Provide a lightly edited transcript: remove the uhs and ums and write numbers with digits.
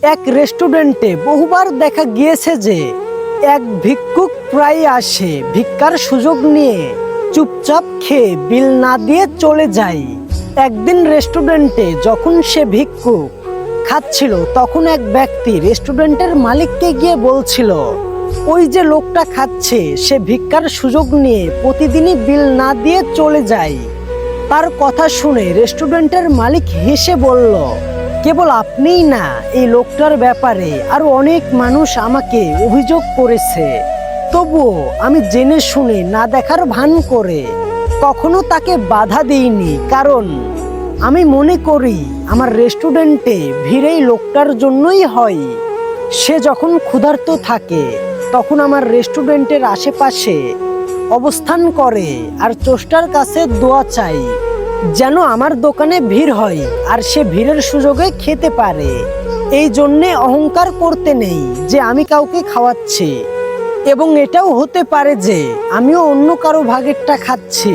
এক রেস্টুরেন্টে বহুবার দেখা গিয়েছে যে এক ভিক্ষুক প্রায় আসে ভিক্ষার সুযোগ নিয়ে চুপচাপ খেয়ে বিল না দিয়ে চলে যায়। একদিন রেস্টুরেন্টে যখন সে ভিক্ষুক খাচ্ছিল তখন এক ব্যক্তি রেস্টুরেন্টের মালিককে গিয়ে বলছিল, ওই যে লোকটা খাচ্ছে সে ভিক্ষার সুযোগ নিয়ে প্রতিদিনই বিল না দিয়ে চলে যায়। তার কথা শুনে রেস্টুরেন্টের মালিক হেসে বলল, কেবল আপনিই না, এই লোকটার ব্যাপারে আরো অনেক মানুষ আমাকে অভিযোগ করেছে। তবুও আমি জেনে শুনে না দেখার ভান করে কখনো তাকে বাধা দিইনি, কারণ আমি মনে করি আমার রেস্টুরেন্টে ভিড় এই লোকটার জন্যই হয়। সে যখন ক্ষুধার্ত থাকে তখন আমার রেস্টুরেন্টের আশেপাশে অবস্থান করে আর স্রষ্টার কাছে দোয়া চাই যেন আমার দোকানে ভিড় হয় আর সে ভিড়ের সুযোগে খেতে পারে। এই জন্যে অহংকার করতে নেই যে আমি কাউকে খাওয়াচ্ছি, এবং এটাও হতে পারে যে আমিও অন্য কারো ভাগেরটা খাচ্ছি।